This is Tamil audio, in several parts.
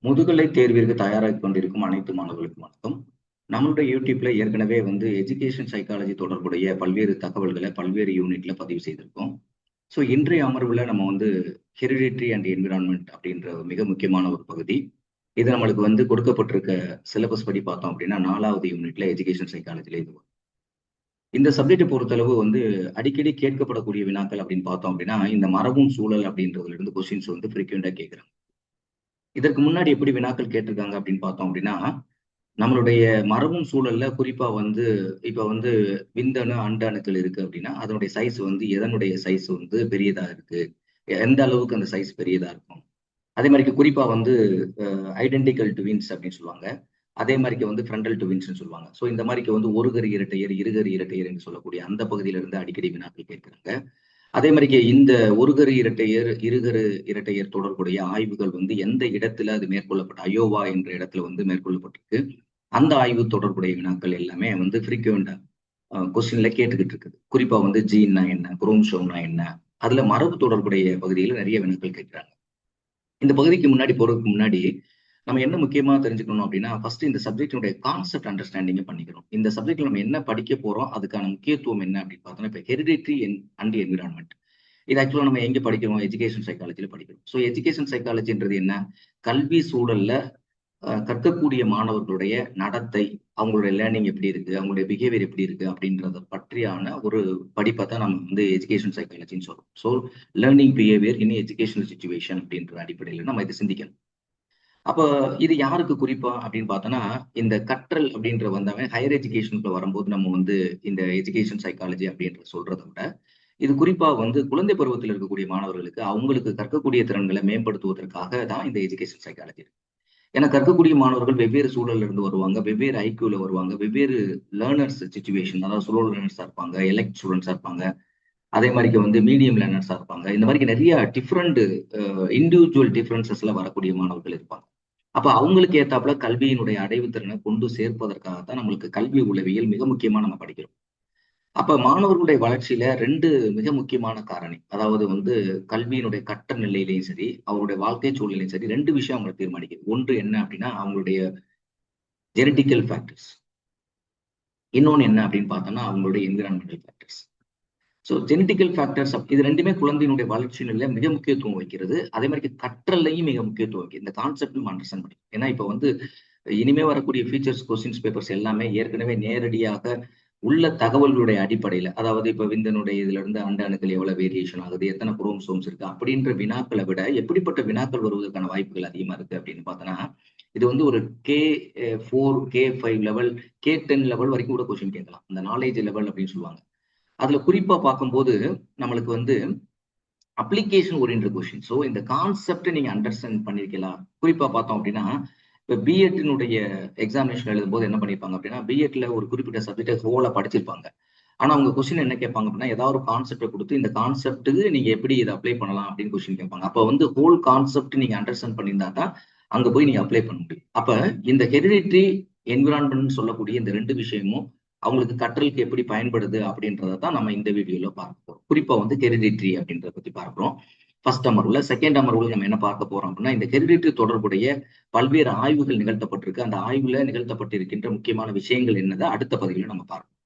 முதுகலை தேர்விற்கு தயாராகிக் கொண்டிருக்கும் அனைத்து மாணவர்களுக்கும் வணக்கம். நம்மளுடைய யூடியூப்ல ஏற்கனவே எஜுகேஷன் சைக்காலஜி தொடர்புடைய பல்வேறு தகவல்களை பல்வேறு யூனிட்ல பதிவு செய்திருக்கோம். ஸோ இன்றைய அமர்வுல நம்ம ஹெரிடிட்ரி அண்ட் என்விரான்மெண்ட் அப்படின்ற மிக முக்கியமான ஒரு பகுதி. இது நம்மளுக்கு கொடுக்கப்பட்டிருக்க சிலபஸ் படி பார்த்தோம் அப்படின்னா 4வது யூனிட்ல எஜுகேஷன் சைக்காலஜில இது வரும். இந்த சப்ஜெக்ட் பொறுத்தளவு அடிக்கடி கேட்கப்படக்கூடிய வினாக்கள் அப்படின்னு பார்த்தோம் அப்படின்னா இந்த மரபும் சூழல் அப்படின்றதுல இருந்து கொஸ்டின்ஸ் ஃப்ரீக்வெண்டா கேட்குறாங்க. இதற்கு முன்னாடி எப்படி வினாக்கள் கேட்டிருக்காங்க அப்படின்னு பார்த்தோம் அப்படின்னா, நம்மளுடைய மரபும் சூழல்ல குறிப்பா இப்ப விந்தணு அண்ட அணுக்கள் இருக்கு அப்படின்னா அதனுடைய சைஸ் எதனுடைய சைஸ் பெரியதா இருக்கு, எந்த அளவுக்கு அந்த சைஸ் பெரியதா இருக்கும். அதே மாதிரி குறிப்பா ஐடென்டிக்கல் ட்வின்ஸ் அப்படின்னு சொல்லுவாங்க. அதே மாதிரி ஃப்ரண்டல் ட்வின்ஸ்னு சொல்லுவாங்க. ஸோ இந்த மாதிரி ஒரு கரு இரட்டையர், இருகரு இரட்டையர் என்று சொல்லக்கூடிய அந்த பகுதியில இருந்து அடிக்கடி வினாக்கள் கேட்கிறாங்க. அதே மாதிரி இந்த ஒருகரு இரட்டையர், இருகரு இரட்டையர் தொடர்புடைய ஆய்வுகள் எந்த இடத்துல அது மேற்கொள்ளப்பட்ட அயோவா என்ற இடத்துல மேற்கொள்ளப்பட்டிருக்கு. அந்த ஆய்வு தொடர்புடைய வினாக்கள் எல்லாமே ஃப்ரீக்வெண்டா கொஸ்டின்ல கேட்டுக்கிட்டு இருக்குது. குறிப்பா ஜீன்னா என்ன, குரோமோசோம்னா என்ன, அதுல மரபு தொடர்புடைய பகுதியில் நிறைய வினாக்கள் கேட்கிறாங்க. இந்த பகுதிக்கு முன்னாடி போறதுக்கு முன்னாடி நம்ம என்ன முக்கியமா தெரிஞ்சுக்கணும் அப்படின்னா, ஃபர்ஸ்ட் இந்த சப்ஜெக்டினுடைய கான்செப்ட் அண்டர்ஸ்டாண்டிங்க பண்ணிக்கணும். இந்த சப்ஜெக்ட்ல நம்ம என்ன படிக்க போறோம், அதுக்கான முக்கியத்துவம் என்ன அப்படின்னு பார்த்தோம்னா, இப்போ ஹெரிடிட்ரி அண்ட் என்விரான்மெண்ட் இது ஆக்சுவலா நம்ம எங்க படிக்கிறோம், எஜுகேஷன் சைக்காலஜில படிக்கிறோம். ஸோ எஜுகேஷன் சைக்காலஜின்றது என்ன, கல்வி சூழல்ல கற்கக்கூடிய மாணவர்களுடைய நடத்தை, அவங்களுடைய லேர்னிங் எப்படி இருக்கு, அவங்களுடைய பிஹேவியர் எப்படி இருக்கு அப்படின்றத பற்றியான ஒரு படிப்பை தான் நம்ம எஜுகேஷன் சைக்காலஜின்னு சொல்றோம். ஸோ லேர்னிங் பிஹேவியர் இன் எஜுகேஷனல் சிச்சுவேஷன் அப்படின்ற அடிப்படையில் நம்ம இதை சிந்திக்கணும். அப்ப இது யாருக்கு குறிப்பா அப்படின்னு பார்த்தோன்னா, இந்த கற்றல் அப்படின்ற வந்தவன் ஹையர் எஜுகேஷனுக்குள்ள வரும்போது நம்ம இந்த எஜுகேஷன் சைக்காலஜி அப்படின்ற சொல்றதை விட, இது குறிப்பா குழந்தை பருவத்தில் இருக்கக்கூடிய மாணவர்களுக்கு அவங்களுக்கு கற்கக்கூடிய திறன்களை மேம்படுத்துவதற்காக தான் இந்த எஜுகேஷன் சைக்காலஜி இருக்கு. ஏன்னா கற்கக்கூடிய மாணவர்கள் வெவ்வேறு சூழல்ல இருந்து வருவாங்க, வெவ்வேறு ஐக்கியூல வருவாங்க, வெவ்வேறு லேர்னர்ஸ் சிச்சுவேஷன், அதாவது ஸ்லோ லேர்னர்ஸா இருப்பாங்க, எலெக்ட் ஸ்டூடெண்ட்ஸா இருப்பாங்க, அதே மாதிரி மீடியம் லேர்னர்ஸா இருப்பாங்க. இந்த மாதிரி நிறைய டிஃப்ரெண்ட் இண்டிவிஜுவல் டிஃபரன்சஸ்ல வரக்கூடிய மாணவர்கள் இருப்பாங்க. அப்ப அவங்களுக்கு ஏத்தாப்புல கல்வியினுடைய அடைவு திறனை கொண்டு சேர்ப்பதற்காகத்தான் நம்மளுக்கு கல்வி உளவியல் மிக முக்கியமா நம்ம படிக்கிறோம். அப்ப மாணவர்களுடைய வளர்ச்சியில 2 மிக முக்கியமான காரணி, அதாவது கல்வியினுடைய கட்ட நிலையிலையும் சரி, அவருடைய வாழ்க்கை சூழ்நிலையும் சரி, 2 விஷயம் அவங்களை தீர்மானிக்குது. ஒன்று என்ன அப்படின்னா அவங்களுடைய ஜெனட்டிக்கல் ஃபேக்டர்ஸ். இன்னொன்னு என்ன அப்படின்னு பார்த்தோம்னா அவங்களுடைய environmental factors. So genetical factors இது 2மே குழந்தையினுடைய வளர்ச்சி நிலையில மிக முக்கியத்துவம் வைக்கிறது. அதே மாதிரி கற்றல்லையும் மிக முக்கியத்துவம் வைக்கிறது. இந்த கான்செப்டும் அண்டர்ஸ்டாண்ட் பண்ணி, ஏன்னா இப்போ இனிமே வரக்கூடிய ஃபீச்சர்ஸ் கொஸ்டின்ஸ் பேப்பர்ஸ் எல்லாமே ஏற்கனவே நேரடியாக உள்ள தகவல்களுடைய அடிப்படையில, அதாவது இப்ப விந்தனுடைய இதுல இருந்து அண்ட அணுக்கள் எவ்வளவு வேரியேஷன் ஆகுது, எத்தனை குரோமோசோம்ஸ் இருக்கு அப்படின்ற வினாக்களை விட எப்படிப்பட்ட வினாக்கள் வருவதற்கான வாய்ப்புகள் அதிகமா இருக்கு அப்படின்னு பார்த்தோன்னா, இது ஒரு K4, K5 level, K10 level வரைக்கும் கூட கொஸ்டின் கேட்கலாம். இந்த நாலேஜ் லெவல் அப்படின்னு சொல்லுவாங்க. அதுல குறிப்பா பார்க்கும்போது நம்மளுக்கு அப்ளிகேஷன் ஓரியன்ட் கொஸ்டின். ஸோ இந்த கான்செப்டை நீங்க அண்டர்ஸ்டாண்ட் பண்ணிருக்கலாம். குறிப்பா பார்த்தோம் அப்படின்னா, இப்போ பிஎட்னுடைய எக்ஸாமினேஷன் எழுதும்போது என்ன பண்ணிருப்பாங்க அப்படின்னா, பிஎட்ல ஒரு குறிப்பிட்ட சப்ஜெக்ட் ஹோலா படிச்சிருப்பாங்க. ஆனா அவங்க கொஸ்டின் என்ன கேட்பாங்க அப்படின்னா, ஏதாவது ஒரு கான்செப்டை கொடுத்து இந்த கான்செப்ட்டுக்கு நீங்க எப்படி இதை அப்ளை பண்ணலாம் அப்படின்னு கொஸ்டின் கேட்பாங்க. அப்ப ஹோல் கான்செப்ட் நீங்க அண்டர்ஸ்டாண்ட் பண்ணியிருந்தா தான் அங்க போய் நீங்க அப்ளை பண்ண முடியும். அப்ப இந்த ஹெரிடிட்ரி என்விரான்மெண்ட் சொல்லக்கூடிய இந்த 2 விஷயமும் அவங்களுக்கு கற்றலுக்கு எப்படி பயன்படுது அப்படின்றத தான் நம்ம இந்த வீடியோல பார்க்க போறோம். குறிப்பா ஹெரிடிட்ரி அப்படின்றத பத்தி பார்க்கிறோம். ஃபர்ஸ்ட் அமர்வுல. செகண்ட் அமர்வுல நம்ம என்ன பார்க்க போறோம் அப்படின்னா, இந்த ஹெரிடிட்ரி தொடர்புடைய பல்வேறு ஆய்வுகள் நிகழ்த்தப்பட்டிருக்கு. அந்த ஆய்வுல நிகழ்த்தப்பட்டிருக்கின்ற முக்கியமான விஷயங்கள் என்னதை அடுத்த பதிவுல நம்ம பார்ப்போம்.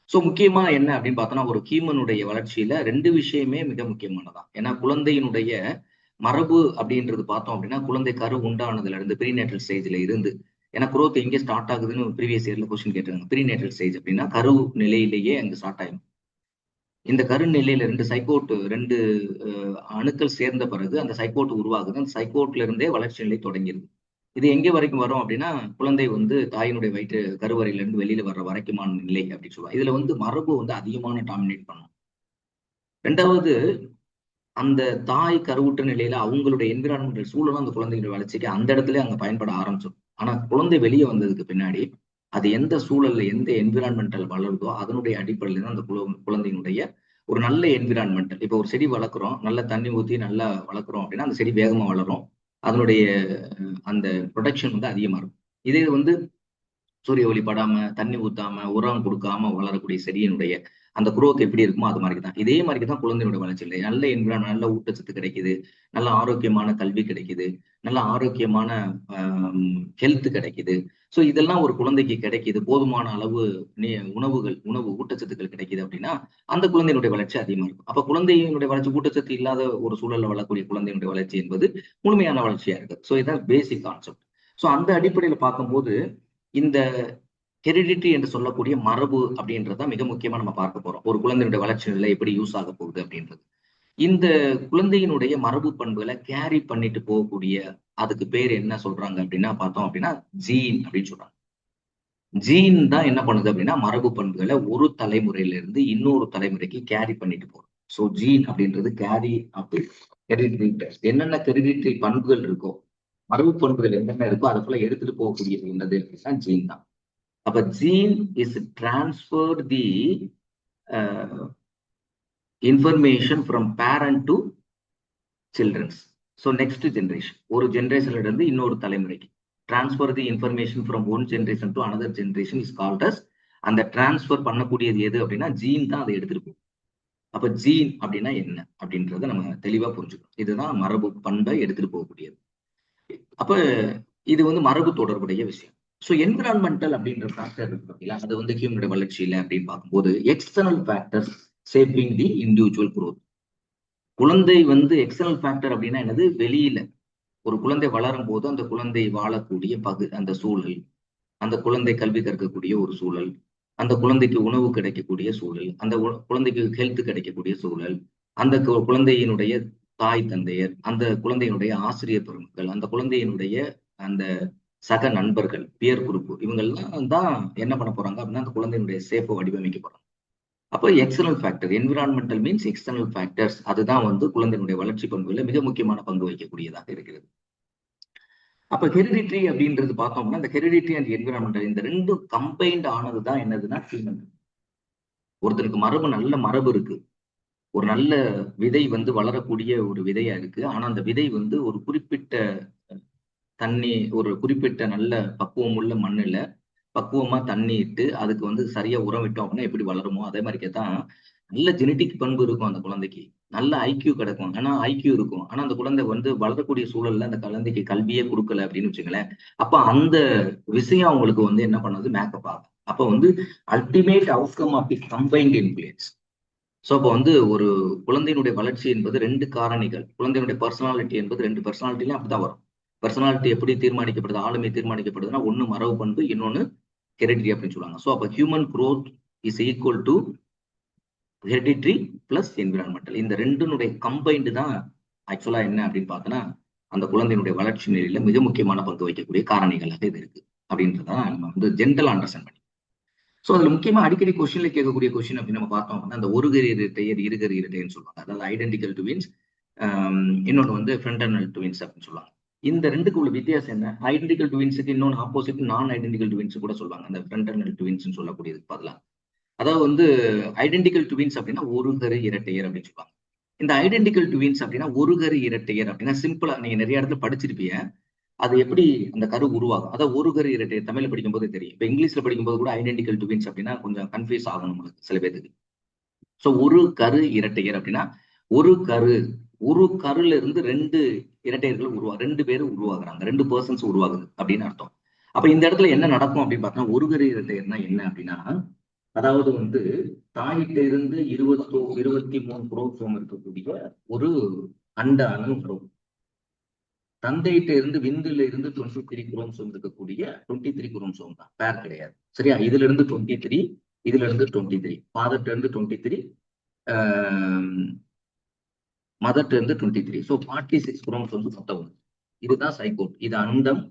ஸோ முக்கியமா என்ன அப்படின்னு பார்த்தோம்னா, ஒரு ஹியூமனுடைய வளர்ச்சியில 2 விஷயமே மிக முக்கியமானதான். ஏன்னா குழந்தையினுடைய மரபு அப்படின்றது பார்த்தோம் அப்படின்னா, குழந்தை கரு உண்டானதுல இருந்து ப்ரீநேட்டல் ஸ்டேஜ்ல இருந்து, ஏன்னா குரோத் எங்கே ஸ்டார்ட் ஆகுதுன்னு ப்ரீவியஸ் இயர்ல கொஸ்டின் கேட்டிருக்காங்க. ப்ரீநேட்டல் ஸ்டேஜ் அப்படின்னா கரு நிலையிலேயே அங்க ஸ்டார்ட் ஆகும். இந்த கரு நிலையில 2 அணுக்கள் சேர்ந்த பிறகு அந்த சைக்கோட் உருவாகுது. அந்த சைக்கோட்ல இருந்தே வளர்ச்சி நிலை தொடங்கிடுது. இது எங்க வரைக்கும் வரும் அப்படின்னா, குழந்தை தாயினுடைய வயிற்று கருவறையில இருந்து வெளியில வர்ற வரைக்குமான நிலை அப்படின்னு சொல்லுவாங்க. இதுல மரபு அதிகமான டாமினேட் பண்ணும். 2வது, அந்த தாய் கருவுற்ற நிலையில அவங்களுடைய என்விரான்மெண்டல் சூழலும் அந்த குழந்தைகளுடைய வளர்ச்சிக்கு அந்த இடத்துல அங்க பயன்பட ஆரம்பிச்சிடும். ஆனா குழந்தை வெளியே வந்ததுக்கு பின்னாடி அது எந்த சூழல்ல எந்த என்விரான்மெண்டல் வளருதோ அதனுடைய அடிப்படையில தான் அந்த குழந்தையினுடைய ஒரு நல்ல என்விரான்மெண்டல். இப்போ ஒரு செடி வளர்க்குறோம், நல்ல தண்ணி ஊற்றி நல்லா வளர்க்குறோம் அப்படின்னா அந்த செடி வேகமா வளரும். அதனுடைய அந்த ப்ரொடக்ஷன் அதிகமா இருக்கும். இதே சூரிய ஒளி படாம, தண்ணி ஊத்தாம, உரம் கொடுக்காம வளரக்கூடிய செடியினுடைய அந்த குரோத் எப்படி இருக்குமோ அது மாதிரி தான். இதே மாதிரி தான் குழந்தையோட வளர்ச்சி இல்லை. நல்ல என்விரான்மெண்ட், நல்ல ஊட்டச்சத்து கிடைக்குது, நல்ல ஆரோக்கியமான கல்வி கிடைக்குது, நல்ல ஆரோக்கியமான ஹெல்த் கிடைக்குது. ஸோ இதெல்லாம் ஒரு குழந்தைக்கு கிடைக்குது, போதுமான அளவு உணவு ஊட்டச்சத்துக்கள் கிடைக்குது அப்படின்னா அந்த குழந்தையினுடைய வளர்ச்சி அதிகமா இருக்கும். அப்ப குழந்தையினுடைய வளர்ச்சி ஊட்டச்சத்து இல்லாத ஒரு சூழல்ல வளரக்கூடிய குழந்தையினுடைய வளர்ச்சி என்பது முழுமையான வளர்ச்சியா இருக்கு. ஸோ இதான் பேசிக் கான்செப்ட். ஸோ அந்த அடிப்படையில பார்க்கும்போது இந்த ஹெரிடிட்டி என்று சொல்லக்கூடிய மரபு அப்படின்றத மிக முக்கியமா நம்ம பார்க்க போறோம். ஒரு குழந்தையினுடைய வளர்ச்சி நிலை எப்படி யூஸ் ஆக போகுது அப்படின்றது. இந்த குழந்தையினுடைய மரபு பண்புகளை கேரி பண்ணிட்டு போகக்கூடிய அதுக்கு பேர் என்ன சொல்றாங்க அப்படின்னா பார்த்தோம் அப்படின்னா ஜீன் அப்படின்னு சொல்றாங்க. ஜீன் தான் என்ன பண்ணுது அப்படின்னா மரபு பண்புகளை ஒரு தலைமுறையில இருந்து இன்னொரு தலைமுறைக்கு கேரி பண்ணிட்டு போறோம். ஸோ ஜீன் அப்படின்றது கேரி அப்படி ஹெரிடிட்டி. என்னென்ன ஹெரிடிட்டி பண்புகள் இருக்கோ, மரபு பண்புகள் என்னென்ன இருக்கோ அதை போல எடுத்துட்டு போகக்கூடியது என்னது அப்படின்னா ஜீன் தான். அப்ப gene is transfer the information from parent to childrens. So next generation, ஒரு ஜென்ரேஷன்ல இருந்து இன்னொரு தலைமுறைக்கு transfer the information from one generation to another generation is called as. அந்த டிரான்ஸ்ஃபர் பண்ணக்கூடியது எது அப்படின்னா ஜீன் தான் அதை எடுத்துட்டு போகும். அப்ப ஜீன் அப்படின்னா என்ன அப்படின்றத நம்ம தெளிவா புரிஞ்சுக்கணும். இதுதான் மரபு பண்பை எடுத்துட்டு போகக்கூடியது. அப்ப இது வந்து மரபு தொடர்புடைய விஷயம். ஸோ என்விரான்மெண்டல் அப்படின்ற ஃபேக்டர் இருக்கு பார்த்தீங்களா, அது வந்து ஹியூமனுடைய வளர்ச்சியில அப்படின்னு பார்க்கும்போது external factors shaping the individual growth. குழந்தை வந்து எக்ஸ்டர்னல் ஃபேக்டர் அப்படின்னா என்னது, வெளியில ஒரு குழந்தை வளரும் போது அந்த குழந்தை வாழக்கூடிய அந்த சூழல், அந்த குழந்தை கல்வி கற்கக்கூடிய ஒரு சூழல், அந்த குழந்தைக்கு உணவு கிடைக்கக்கூடிய சூழல், அந்த குழந்தைக்கு ஹெல்த் கிடைக்கக்கூடிய சூழல், அந்த குழந்தையினுடைய தாய் தந்தையர், அந்த குழந்தையினுடைய ஆசிரியர் பெருமக்கள், அந்த குழந்தையினுடைய அந்த சக நண்பர்கள், பியர் குரூப், இவங்கெல்லாம் தான் என்ன பண்ண போறாங்க அப்படின்னா அந்த குழந்தையினுடைய சேஃபை வடிவமைக்க போறாங்க. அப்போ external factor, environmental means external factors, அதுதான் வந்து குழந்தையினுடைய வளர்ச்சி பண்புல மிக முக்கியமான பங்கு வகிக்கக்கூடியதாக இருக்கிறது. அப்ப ஹெரிடிட்ரி அப்படின்றது பார்த்தோம்னா இந்த ஹெரிடிட்ரி அண்ட் என்விரான்மெண்டல் இந்த ரெண்டும் கம்பைன்ட் ஆனதுதான் என்னதுன்னா ஹியூமன். ஒருத்தருக்கு நல்ல மரபு இருக்கு, ஒரு நல்ல விதை வந்து வளரக்கூடிய ஒரு விதையா இருக்கு. ஆனா அந்த விதை வந்து ஒரு குறிப்பிட்ட ஒரு குறிப்பிட்ட நல்ல பக்குவம் உள்ள மண்ணுல பக்குவமா தண்ணி இட்டு அதுக்கு வந்து சரியா உரம் விட்டோம் அப்படின்னா எப்படி வளருமோ அதே மாதிரி கேட்டான் நல்ல ஜெனட்டிக் பண்பு இருக்கும் அந்த குழந்தைக்கு, நல்ல ஐக்கியூ கிடைக்கும். ஆனா ஐக்கியூ இருக்கும், ஆனா அந்த குழந்தை வந்து வளரக்கூடிய சூழல்ல அந்த குழந்தைக்கு கல்வியே கொடுக்கல அப்படின்னு வச்சுங்களேன். அப்ப அந்த விஷயம் அவங்களுக்கு வந்து என்ன பண்ணுது, மேக்கப் ஆகும். அப்ப வந்து ultimate outcome of the combined influence. So அப்போ வந்து ஒரு குழந்தையினுடைய வளர்ச்சி என்பது ரெண்டு காரணிகள். குழந்தையினுடைய பர்சனாலிட்டி என்பது ரெண்டு பர்சனாலிட்டிலையும் அப்படிதான் வரும். பர்சனாலிட்டி எப்படி தீர்மானிக்கப்படுது, ஆளுமை தீர்மானிக்கப்படுதுன்னா ஒன்னு மரபு பண்பு, இன்னொன்னு ஹெரிடிட்டி அப்படின்னு சொல்லுவாங்க. ஸோ அப்போ human growth is equal to hereditary plus environmental. இந்த ரெண்டுனுடைய கம்பைண்டு தான் ஆக்சுவலா என்ன அப்படின்னு பார்த்தோன்னா அந்த குழந்தையினுடைய வளர்ச்சி நிலையில மிக முக்கியமான பங்கு வகிக்கக்கூடிய காரணிகளாக இது இருக்கு அப்படின்றதான் நம்ம வந்து ஜென்ரல் அண்டர்ஸ்டாண்ட் பண்ணி. ஸோ அதுல முக்கியமா அடிக்கடி கொஸ்டின்ல கேட்கக்கூடிய கொஸ்டின் அப்படின்னு நம்ம பார்த்தோம் அப்படின்னா அந்த ஒருகரி இரட்டையர், இருகரி இரட்டையர்னு சொல்லுவாங்க. அதாவது ஐடென்டிக்கல் ட்வின்ஸ், இன்னொன்று வந்து ஃப்ரெண்டர்னல் ட்வின்ஸ் அப்படின்னு சொல்லுவாங்க. இந்த ரெண்டுக்கு உள்ள வித்தியாசம் என்ன? ஐடென்டிக்கல் ட்வின்ஸுக்கு இன்னொன்று ஆப்போசிட் நான் ஐடென்டிக்கல் ட்வின்ஸ் கூட சொல்லுவாங்க, அந்த ஃப்ரெண்டர்னல் ட்வின்ஸ் சொல்லக்கூடியதுக்கு பதிலாக. அதாவது வந்து ஐடென்டிக்கல் ட்வின்ஸ் அப்படின்னா ஒரு கரு இரட்டையர் அப்படின்னு சொல்லுவாங்க. இந்த ஐடென்டிக்கல் ட்வின்ஸ் அப்படின்னா ஒரு கரு இரட்டையர் அப்படின்னா சிம்பிளா நீங்க நிறைய இடத்துல படிச்சிருப்பீங்க, அது எப்படி அந்த கரு உருவாகும். அதாவது ஒரு கரு இரட்டையர் தமிழ்ல படிக்கும் போது தெரியும். இப்ப இங்கிலீஷ்ல படிக்கும்போது கூட ஐடென்டிக்கல் ட்வின்ஸ் அப்படின்னா கொஞ்சம் கன்ஃபியூஸ் ஆகும் நம்மளுக்கு சில பேருக்கு. ஸோ ஒரு கரு இரட்டையர் அப்படின்னா ஒரு கருல இருந்து ரெண்டு இரட்டையர்கள் ரெண்டு பேரும் உருவாகுறாங்க, ரெண்டு பர்சன்ஸ் உருவாகுது அப்படின்னு அர்த்தம். அப்ப இந்த இடத்துல என்ன நடக்கும் அப்படின்னு பார்த்தா ஒரு கரு இரட்டையர்னா என்ன அப்படின்னா, அதாவது வந்து தாயிட்ட இருந்து 23 குரோமோசோம் இருக்கக்கூடிய ஒரு அண்ட அணு வரும். தந்தையிட்ட இருந்து விந்துல இருந்து 23 குரோமோசோம் இருக்கக்கூடிய 23 குரோமோசோம் தான், பேர் கிடையாது. சரியா? இதுல இருந்து 23, இதுல இருந்து 23, ஃபாதர்ட்ட இருந்து 23, மதர்ட்ட இருந்து 23. ஸோ 46 குரோமோசோம்ஸ் மொத்தம். இதுதான் சைகோட். இது அண்டம்,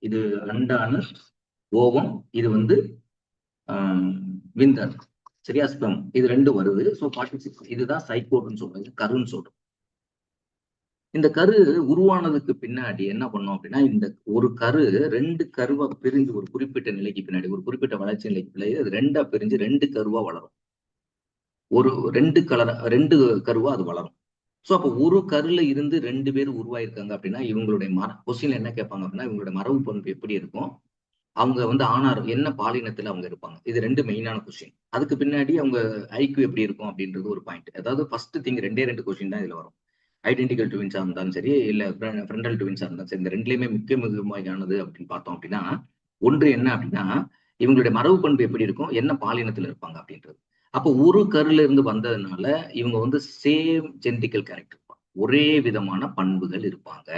இது அண்டான ஓவம், இது வந்து விந்தர், சரியா? ஸ்பெர்ம், இது ரெண்டு வருது. ஸோ 46, இதுதான் சைகோட்னு சொல்றது, கருன்னு சொல்றோம். இந்த கரு உருவானதுக்கு பின்னாடி என்ன பண்ணோம் அப்படின்னா இந்த ஒரு கரு ரெண்டு கருவா பிரிஞ்சு ஒரு குறிப்பிட்ட நிலைக்கு பின்னாடி, ஒரு குறிப்பிட்ட வளர்ச்சி நிலைக்கு பின்னாடி அது ரெண்டா பிரிஞ்சு ரெண்டு கருவா வளரும். ரெண்டு கருவா அது வளரும். ஸோ அப்போ ஒரு கருல இருந்து ரெண்டு பேர் உருவாயிருக்காங்க அப்படின்னா இவங்களுடைய கொஸ்டின்ல என்ன கேட்பாங்க அப்படின்னா இவங்களுடைய மரபு பண்பு எப்படி இருக்கும், அவங்க வந்து ஆணார் என்ன பாலினத்துல அவங்க இருப்பாங்க. இது 2 மெயினான கொஸ்டின். அதுக்கு பின்னாடி அவங்க ஐக்யூ எப்படி இருக்கும் அப்படின்றது ஒரு பாயிண்ட். அதாவது ஃபர்ஸ்ட் திங் 2 கொஸ்டின் தான் இதுல வரும். ஐடென்டிக்கல் ட்வின்ஸா இருந்தாலும் சரி, இல்ல ஃப்ரெண்டல் ட்வின்ஸா இருந்தாலும் சரி, இந்த 2லயுமே முக்கியமானது அப்படின்னு பார்த்தோம் அப்படின்னா, ஒன்று என்ன அப்படின்னா, இவங்களுடைய மரபு பண்பு எப்படி இருக்கும், என்ன பாலினத்துல இருப்பாங்க அப்படின்றது. அப்போ ஒரு கருல இருந்து வந்ததுனால இவங்க வந்து சேம் ஜெனடிக்கல் கேரக்டர், ஒரே விதமான பண்புகள் இருப்பாங்க.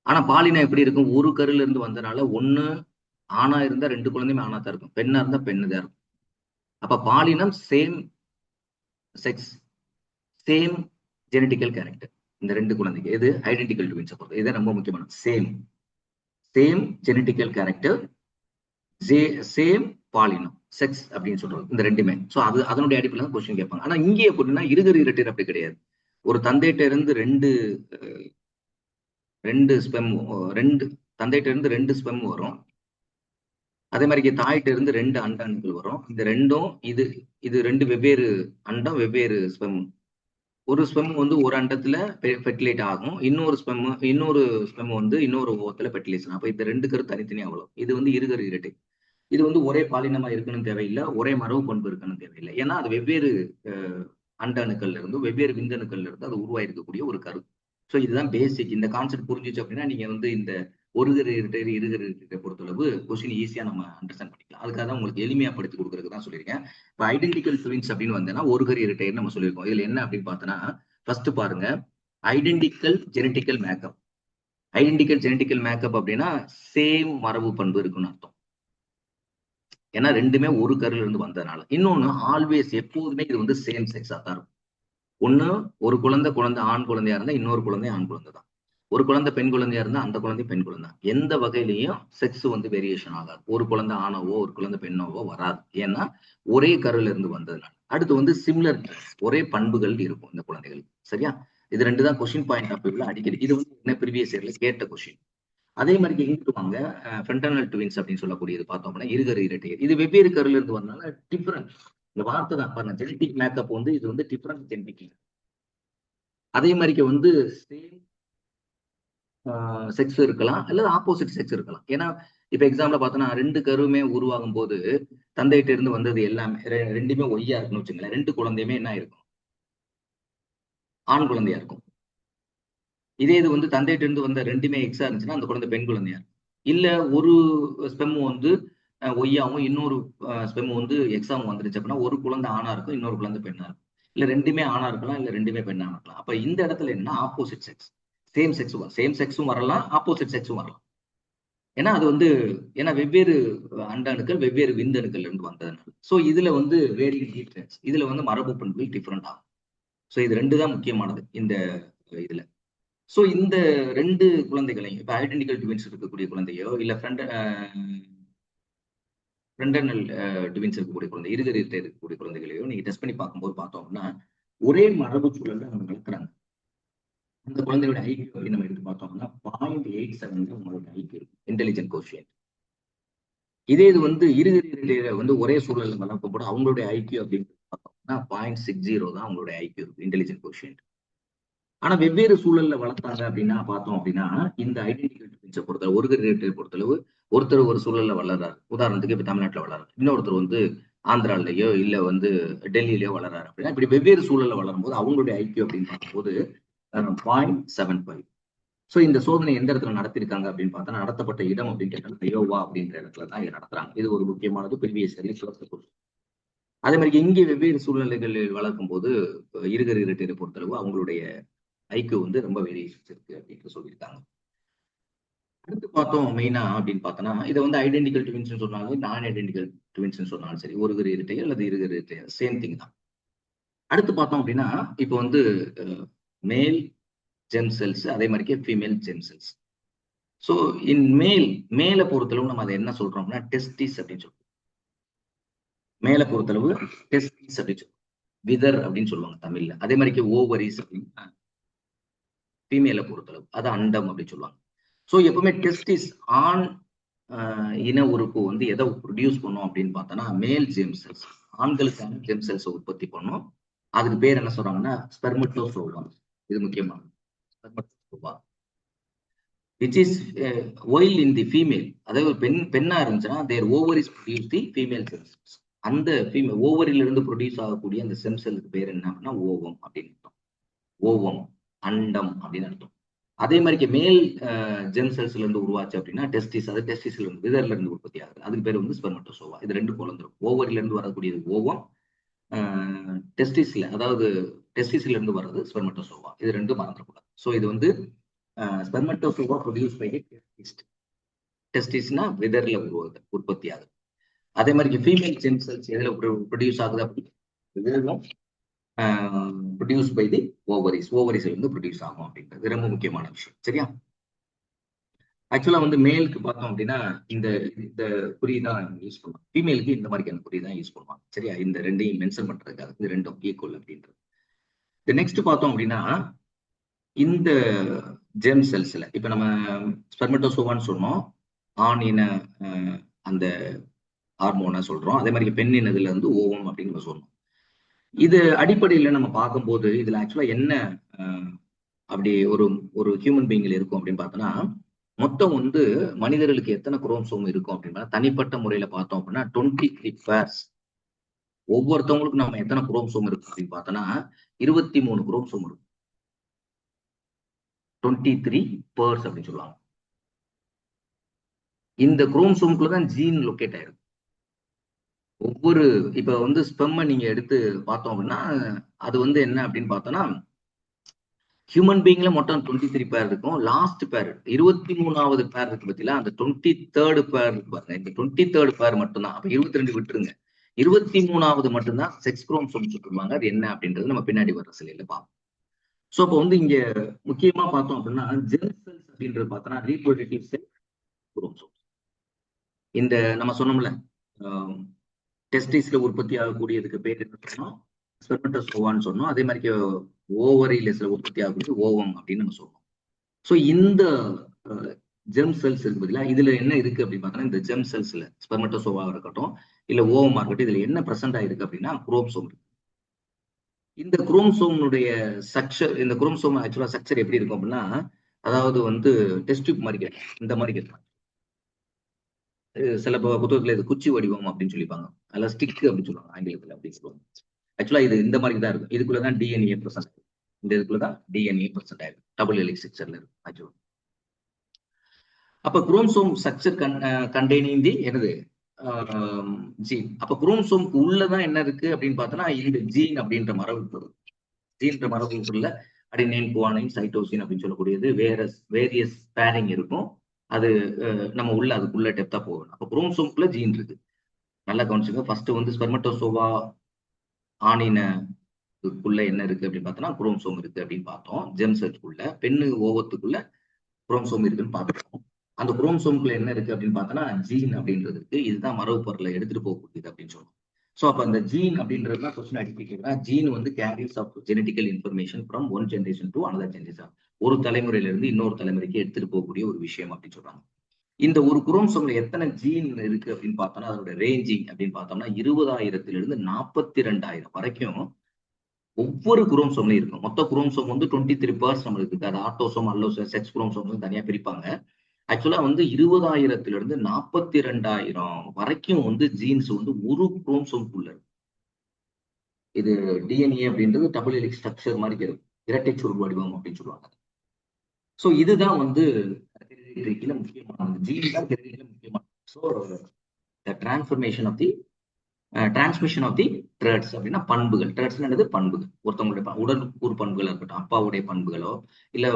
ஆனா பாலினம் எப்படி இருக்கும், ஒரு கருல இருந்து வந்தனால ஒண்ணு ஆணா இருந்தா 2 குழந்தையுமே ஆணா தான் இருக்கும், பெண்ணா இருந்தா பெண்ணு தான் இருக்கும். அப்ப பாலினம் same sex, same genetical character. இந்த 2 குழந்தைங்க எது ஐடென்டிக்கல் ட்வின்ஸ் பொறுத்து இதான் ரொம்ப முக்கியமான சேம் ஜெனடிக்கல் கேரக்டர், சேம் பாலினம் செக்ஸ் அப்படின்னு சொல்றது இந்த 2மே. சோ அது அதனுடைய அடிப்படையில் தான் கொஸ்டின் கேட்பாங்க. ஆனா இங்கே எப்படின்னா இருகர் இரட்டையர் அப்படி கிடையாது. ஒரு தந்தையிட்ட இருந்து ரெண்டு ஸ்பெம், தந்தையிட்ட இருந்து 2 ஸ்பெம் வரும். அதே மாதிரி தாயிட்ட இருந்து 2 அண்டங்கள் வரும். இந்த ரெண்டும் இது 2 வெவ்வேறு அண்டம், வெவ்வேறு ஸ்பெம். ஒரு ஸ்பெம் வந்து ஒரு அண்டத்துல ஃபெர்டிலைட் ஆகும், இன்னொரு ஸ்பெம் வந்து இன்னொரு ஓவத்துல ஃபெர்டிலைசேஷன். அப்ப இந்த 2 கரு தனித்தனியா வரும். இது வந்து இருகர் இரட்டை. இது வந்து ஒரே பாலினமா இருக்கணும் தேவையில்லை, ஒரே மரபு பண்பு இருக்கணும் தேவையில்லை. ஏன்னா அது வெவ்வேறு அண்ட அணுக்கள்ல இருந்து, வெவ்வேறு விந்தணுக்கள்ல இருந்து அது உருவாயிருக்கக்கூடிய ஒரு கரு. ஸோ இதுதான் பேசிக். இந்த கான்செப்ட் புரிஞ்சிச்சு அப்படின்னா நீங்க வந்து இந்த ஒருகர் இரட்டை, இருகர் இரட்டை பொறுத்தளவு கொஸ்டின் ஈஸியா நம்ம அண்டர்ஸ்டாண்ட் பண்ணிக்கலாம். அதுக்காக தான் உங்களுக்கு எளிமையா படித்து கொடுக்கறதுக்கு தான் சொல்லியிருக்கேன். இப்போ ஐடென்டிக்கல் ட்வின்ஸ் அப்படின்னு வந்தேன்னா ஒருகர் இரட்டைன்னு நம்ம சொல்லியிருக்கோம். இதுல என்ன அப்படின்னு பார்த்தோன்னா, ஃபர்ஸ்ட் பாருங்க, identical genetical makeup. Identical genetical makeup அப்படின்னா சேம் மரபு பண்பு இருக்குன்னு அர்த்தம். ஏன்னா 2மே ஒரு கருல இருந்து வந்ததுனால. இன்னொன்னு ஆல்வேஸ் எப்போதுமே இது வந்து சேம் செக்ஸா தான் இருக்கும். ஒண்ணு ஒரு குழந்தை ஆண் குழந்தையா இருந்தா இன்னொரு குழந்தை ஆண் குழந்தை தான். ஒரு குழந்தை பெண் குழந்தையா இருந்தா அந்த குழந்தை பெண் குழந்தை. எந்த வகையிலையும் செக்ஸ் வந்து வேரியேஷன் ஆகாது. ஒரு குழந்தை ஆணாவோ ஒரு குழந்தை பெண்ணாவோ வராது. ஏன்னா ஒரே கருல இருந்து வந்ததுனால. அடுத்து வந்து சிமிலர், ஒரே பண்புகள் இருக்கும் இந்த குழந்தைகளுக்கு. சரியா? இது 2 தான் கொஸ்டின் பாயிண்ட் ஆஃப் வியூல அடிக்கடி. இது வந்து என்ன ப்ரீவியஸ் இயர்ல கேட்ட கொஸ்டின். அதே மாதிரி எங்கிட்டு வாங்க, ஃப்ரண்டனல் ட்வின்ஸ் அப்படின்னு சொல்லக்கூடியது பார்த்தோம் அப்படின்னா இருகரு இரட்டையர். இது வெவ்வேறு கருல இருந்து வரனால டிஃபரன்ஸ். இந்த வார்த்தை தான் பாருங்க, ஜெனடிக் மேக்கப் வந்து இது வந்து டிஃபரன்ஸ் ஜெனடிக். அதே மாதிரி வந்து சேம் செக்ஸ் இருக்கலாம் அல்லது ஆப்போசிட் செக்ஸ் இருக்கலாம். ஏன்னா இப்ப எக்ஸாம்பிள் பார்த்தோன்னா 2 கருவுமே உருவாகும் போது தந்தையிட்ட இருந்து வந்தது எல்லாமே 2மே ஒய்யா இருக்குன்னு வச்சுங்களேன். 2 குழந்தையுமே என்ன இருக்கும், ஆண் குழந்தையா இருக்கும். இதே இது வந்து தந்தையிட்ட இருந்து வந்த 2மே எக்ஸா இருந்துச்சுன்னா அந்த குழந்தை பெண் குழந்தையா இருக்கும். இல்ல ஒரு ஸ்பெம் வந்து ஒய்யாவும் இன்னொரு ஸ்பெம் வந்து எக்ஸாவும் வந்துருச்சு அப்படின்னா ஒரு குழந்தை ஆணா இருக்கும், இன்னொரு குழந்தை பெண்ணா இருக்கும். இல்ல 2மே ஆணா இருக்கலாம், இல்ல 2மே பெண்ணா இருக்கலாம். அப்ப இந்த இடத்துல என்ன ஆப்போசிட் செக்ஸ், சேம் செக்ஸும் வரலாம், ஆப்போசிட் செக்ஸும் வரலாம். ஏன்னா அது வந்து ஏன்னா வெவ்வேறு அண்டணுக்கள் வெவ்வேறு விந்தணுக்கள் இருந்து வந்ததுனால. சோ இதுல வந்து வேரிங் டிஃபரன்ஸ், இதுல வந்து மரபு பண்புகள் டிஃபரெண்ட் ஆகும். சோ இது 2 தான் முக்கியமானது இந்த இதுல. சோ இந்த 2 குழந்தைகளையும் இப்ப ஐடென்டிக்கல் ட்வின்ஸ் இருக்கக்கூடிய குழந்தையோ இல்ல ஃப்ரெண்டனல் ட்வின்ஸ் இருக்கக்கூடிய குழந்தை, இருகர் இரட்டை இருக்கக்கூடிய குழந்தைகளையோ நீங்க டெஸ்ட் பண்ணி பார்க்கும்போது பார்த்தோம் அப்படின்னா ஒரே மரபு சூழல்ல நம்ம வளர்க்குறாங்க. அந்த குழந்தையோட ஐக்கியூ அப்படின்னு நம்ம எடுத்து பார்த்தோம்னா 0.87 உங்களோட ஐக்கியூ இருக்கும், இன்டெலிஜென்ட் கோஷியன்ட். இதே இது வந்து இருகர் இரட்டையில வந்து ஒரே சூழல்ல வளர்க்கும் போது அவங்களுடைய ஐக்கியூ அப்படின்னு பார்த்தோம்னா 0.60 தான் அவங்களுடைய ஐக்கியூ இருக்கும், இன்டெலிஜென்ட் கோஷியன்ட். ஆனா வெவ்வேறு சூழல்ல வளர்த்தாங்க அப்படின்னா பார்த்தோம் அப்படின்னா இந்த ஐடென்டிக்கல் ட்வின்ஸை பொறுத்தளவு ஒருகர் இரட்டை பொறுத்தளவு ஒருத்தர் ஒரு சூழல்ல வளர்றாரு. உதாரணத்துக்கு இப்ப தமிழ்நாட்டுல வளர்றாரு, இன்னொருத்தர் வந்து ஆந்திராலயோ இல்ல வந்து டெல்லியிலயோ வளர்றாரு அப்படின்னா இப்படி வெவ்வேறு சூழல்ல வளரும் போது அவங்களுடைய ஐக்கியூ அப்படின்னு பார்க்கும்போது 0.75. சோ இந்த சோதனை எந்த இடத்துல நடத்திருக்காங்க அப்படின்னு பார்த்தா நடத்தப்பட்ட இடம் அப்படின்னு கேட்டால் அயோவா அப்படின்ற இடத்துல தான் இதை நடத்துறாங்க. இது ஒரு முக்கியமானது, ப்ரீவியஸ் இயர்ல. அதே மாதிரி இங்கே வெவ்வேறு சூழ்நிலைகளில் வளர்க்கும் போது இருகர் இரட்டையை பொறுத்தளவு அவங்களுடைய ஐக்கியூ வந்து ரொம்ப வேரியேஷன்ஸ் இருக்கு அப்படின்னு சொல்லியிருக்காங்க. அடுத்து பார்த்தோம் மெயினா அப்படின்னு பார்த்தோம்னா இதை வந்து ஐடென்டிக்கல் ட்வின்ஸ் சொன்னாலும் நான் ஐடென்டிக்கல் ட்வின்ஸ் சொன்னாலும் சரி, ஒருகர் இரட்டை அல்லது இருகர் இரட்டை சேம் திங் தான். அடுத்து பார்த்தோம் அப்படின்னா இப்போ வந்து மேல் ஜெம் செல்ஸ் அதே மாதிரி ஃபீமேல் ஜெம் செல்ஸ். ஸோ இன் மேல பொறுத்தளவு நம்ம அதை என்ன சொல்றோம்னா டெஸ்டிஸ் அப்படின்னு சொல்றோம். மேல பொறுத்தளவு டெஸ்டிஸ் அப்படின்னு சொல்லுவோம், விதர் அப்படின்னு சொல்லுவாங்க தமிழ்ல. அதே மாதிரி ஓவரிஸ் அப்படின்னு ஃபீமேல பொறுத்தளவு அது அண்டம் அப்படின்னு சொல்லுவாங்க. ஸோ எப்பவுமே டெஸ்டிஸ் ஆண் இன உறுப்பு வந்து எதை ப்ரொடியூஸ் பண்ணும் அப்படின்னு பார்த்தோம்னா மேல் ஜெம் செல்ஸ், ஆண்களுக்கான ஜெம் செல்ஸை உற்பத்தி பண்ணும். அதுக்கு பேர் என்ன சொல்றாங்கன்னா ஸ்பெர்மட்டோசோவா. இது முக்கியமானது, ஸ்பெர்மட்டோசோவா. விச் இஸ் ஒயில் இன் தி ஃபீமேல். அதாவது பெண்ணா இருந்துச்சுன்னா their ovaries produce the female cells. அந்த ஓவரில இருந்து ப்ரொடியூஸ் ஆகக்கூடிய அந்த செம் செல்லுக்கு பேர் என்ன அப்படின்னா ஓவம் அப்படின்னு அர்த்தம். ஓவம், அண்டம் அப்படின்னு அர்த்தம். அதே மாதிரி மேல் ஜெம் செல்ஸ்ல இருந்து உருவாச்சு அப்படின்னா டெஸ்டிஸ், அது டெஸ்டிஸ்ல இருந்து விதர்ல இருந்து உற்பத்தி ஆகுது. அதுக்கு பேர் வந்து ஸ்பெர்மட்டோசோவா. இது ரெண்டு குழந்தைரும். ஓவரில இருந்து வரக்கூடியது ஓவம், டெஸ்டிஸ்ல அதாவது டெஸ்டிஸ்ல இருந்து வர்றது ஸ்பெர்மட்டோசோவா. இது ரெண்டும் மறந்துடக்கூடாது. ஸோ இது வந்து ஸ்பெர்மட்டோசோவா ப்ரொடியூஸ் பை டெஸ்டிஸ். டெஸ்டிஸ்னா விதர்ல உற்பத்தி ஆகுது. அதே மாதிரி ஃபீமேல் ஜெம் செல்ஸ் எதுல ப்ரொடியூஸ் ஆகுது அப்படின்னு ப்ரொடியூஸ் பை தி ஓவரிஸ். ஓவரிஸ்ல இருந்து ப்ரொடியூஸ் ஆகும் அப்படின்றது ரொம்ப முக்கியமான விஷயம். சரியா? ஆக்சுவலா வந்து மேலுக்கு பார்த்தோம் அப்படின்னா இந்த இந்த குறி தான் யூஸ் பண்ணுவாங்க. ஃபீமேலுக்கு இந்த மாதிரியான குறி தான் யூஸ் பண்ணுவாங்க. சரியா? இந்த ரெண்டையும் மென்ஷன் பண்றதுக்காக இது ரெண்டும் ஈக்குவல் அப்படின்றது. நெக்ஸ்ட் பார்த்தோம் அப்படின்னா இந்த ஜெம் செல்ஸ்ல இப்ப நம்ம ஸ்பெர்மட்டோசோவான்னு சொன்னோம், ஆண் இன அந்த ஹார்மோனை சொல்றோம். அதே மாதிரி பெண் இனதுல இருந்து ஓவம் அப்படின்னு நம்ம சொன்னோம். இது அடிப்படையில நம்ம பார்க்கும்போது இதுல ஆக்சுவலா என்ன அப்படி ஒரு ஒரு ஹியூமன் பீயிங்ல இருக்கும் அப்படின்னு பார்த்தோம்னா, மொத்தம் வந்து மனிதர்களுக்கு எத்தனை குரோமோசோம் இருக்கும் அப்படின்னா தனிப்பட்ட முறையில பார்த்தோம் அப்படின்னா 23 பேர்ஸ். ஒவ்வொருத்தவங்களுக்கும் நம்ம எத்தனை குரோமோசோம் இருக்கும் அப்படின்னு பார்த்தோம்னா 23 குரோமோசோம் இருக்கும். 23 பேர்ஸ் அப்படின்னு சொல்லுவாங்க. இந்த குரோமோசோமுக்குள்ளதான் ஜீன் லொக்கேட் ஆயிருக்கு. ஒவ்வொரு இப்ப வந்து ஸ்பெம்ம நீங்க எடுத்து பார்த்தோம் அப்படின்னா அது வந்து என்ன அப்படின்னு பார்த்தோம்னா ஹியூமன் பீயிங்ல மொத்தம் 23 பேர் இருக்கும். லாஸ்ட் பேர் 23வது பேர் இருக்கு பத்தில அந்த 23rd பேர் இருக்கு பாருங்க. இந்த 23rd பேர் மட்டும்தான். அப்ப 22 விட்டுருங்க. 23வது மட்டும்தான் செக்ஸ் குரோமோசோம் சொல்லுவாங்க. அது என்ன அப்படின்றது நம்ம பின்னாடி வர்ற சிலையில பார்ப்போம். சோ அப்போ வந்து இங்க முக்கியமா பார்த்தோம் அப்படின்னா ஜெம் செல்ஸ் அப்படின்றது பார்த்தோம்னா ரீப்ரொடக்டிவ் செல் குரோமோசோம். இந்த நம்ம சொன்னோம்ல டெஸ்டிஸ்ல உற்பத்தி ஆகக்கூடியதுக்கு பேர் என்ன சொன்னோம்? ஸ்பெர்மட்டோசோவான்னு சொன்னோம். அதே மாதிரி ஓவரியில சில உற்பத்தி ஆகக்கூடிய ஓவம் அப்படின்னு நம்ம சொன்னோம். ஸோ இந்த ஜெம் செல்ஸ் இருக்கு பார்த்தீங்களா, இதுல என்ன இருக்கு அப்படின்னு பார்த்தோம்னா இந்த ஜெம் செல்ஸ்ல ஸ்பெர்மட்டோசோவா இருக்கட்டும் இல்ல ஓவமா இருக்கட்டும் இதுல என்ன பிரசன்ட் ஆயிருக்கு அப்படின்னா குரோமோசோம் இருக்கு. இந்த குரோமோசோமுடைய ஸ்ட்ரக்சர், இந்த குரோமோசோம் ஆக்சுவலா ஸ்ட்ரக்சர் எப்படி இருக்கும் அப்படின்னா அதாவது வந்து டெஸ்ட் டியூப் மாதிரி கேட்கும். இந்த மாதிரி கேட்கும். சில புத்தகத்துல இது குச்சி வடிவம் அப்படின்னு சொல்லிப்பாங்க. அதில் ஸ்டிக் அப்படின்னு சொல்லுவாங்க ஆங்கிலத்தில் அப்படின்னு சொல்லுவாங்க. ஆக்சுவலா இது இந்த மாதிரி தான் இருக்கும். இதுக்குள்ளதான் டிஎன்ஏ பிரசன்ட் ஆகும். இந்த இதுக்குள்ளதான் டிஎன்ஏ பிரசன்ட் ஆயிருக்கு. டபுள் ஹெலிக்ஸ் ஸ்ட்ரக்சர்ல இருக்கும் ஆக்சுவலா. அப்ப குரோமோசோம் ஸ்ட்ரக்சர் கண்டெய்னிங் தி என்னது ஜீன். அப்ப குரோமோசோமுக்கு உள்ளதான் என்ன இருக்கு அப்படின்னு பார்த்தோம்னா இந்த ஜீன் அப்படின்ற மரபு. ஜீன்ற மரபுக்குள்ள அடினைன், குவானைன், சைட்டோசின் அப்படின்னு சொல்லக்கூடியது வேரியஸ் பேரிங் இருக்கும். அது நம்ம உள்ள அதுக்குள்ள டெப்தா போகணும். அப்ப குரோமோசோமுக்குள்ள ஜீன் இருக்கு. நல்லா கவனிச்சுங்க. ஃபர்ஸ்ட் வந்து ஸ்பெர்மட்டோசோவா ஆணினக்குள்ள என்ன இருக்கு அப்படின்னு பார்த்தோம்னா குரோமோசோம் இருக்கு அப்படின்னு பார்த்தோம். ஜெம் செல்ஸ்க்குள்ள பெண்ணு ஓவத்துக்குள்ள குரோமோசோம் இருக்குன்னு பார்த்துட்டோம். அந்த குரோமோசோமுக்குள்ள என்ன இருக்கு அப்படின்னு பார்த்தோம்னா ஜீன் அப்படின்றது இருக்கு. இதுதான் மரபு பொருளை எடுத்துட்டு போகக்கூடியது அப்படின்னு சொல்லுவோம். ஸோ அப்ப அந்த ஜீன் அப்படின்றது தான் கொஸ்டின் அடிப்பிக்கிறா. ஜீன் வந்து carries of genetical information from one generation to another generation. ஒரு தலைமுறையில இருந்து இன்னொரு தலைமுறைக்கு எடுத்துட்டு போகக்கூடிய ஒரு விஷயம் அப்படின்னு சொல்றாங்க. இந்த ஒரு குரோமோசோம்ல எத்தனை ஜீன் இருக்கு அப்படின்னு பார்த்தோம்னா அதோட ரேஞ்சிங் அப்படின்னு பார்த்தோம்னா 20,000 42,000 வரைக்கும் ஒவ்வொரு குரோமோசோம்லயும் இருக்கும். மொத்த குரோமோசோம் வந்து 23 பேர்ஸ் நம்மளுக்கு இருக்கு. அது ஆட்டோசோம், அல்லோசோம், செக்ஸ் குரோமோசோம் தனியா பிரிப்பாங்க. ஆக்சுவலா வந்து 20,000 42,000 வரைக்கும் வந்து ஜீன்ஸ் வந்து ஒரு குரோமோசோம்குள்ள இருக்கு. இது டிஎன்ஏ அப்படின்றது டபுள் ஹெலிக்ஸ் ஸ்ட்ரக்சர் மாதிரி இருக்கும். இரட்டை சுருள் வடிவம் அப்படின்னு சொல்லுவாங்க. சோ இதுதான் வந்து ஹெரிடிட்டில முக்கியமானது. ஜீன் தான் ஹெரிடிட்டில முக்கியமானது. So the transformation of the transmission of the traits அப்படின்னா பண்புகள். ட்ரேட்ஸ் என்னது? பண்புகள். ஒருத்தவங்களுடைய உடல் கூறு பண்புகளா இருக்கட்டும், அப்பாவுடைய பண்புகளோ இல்ல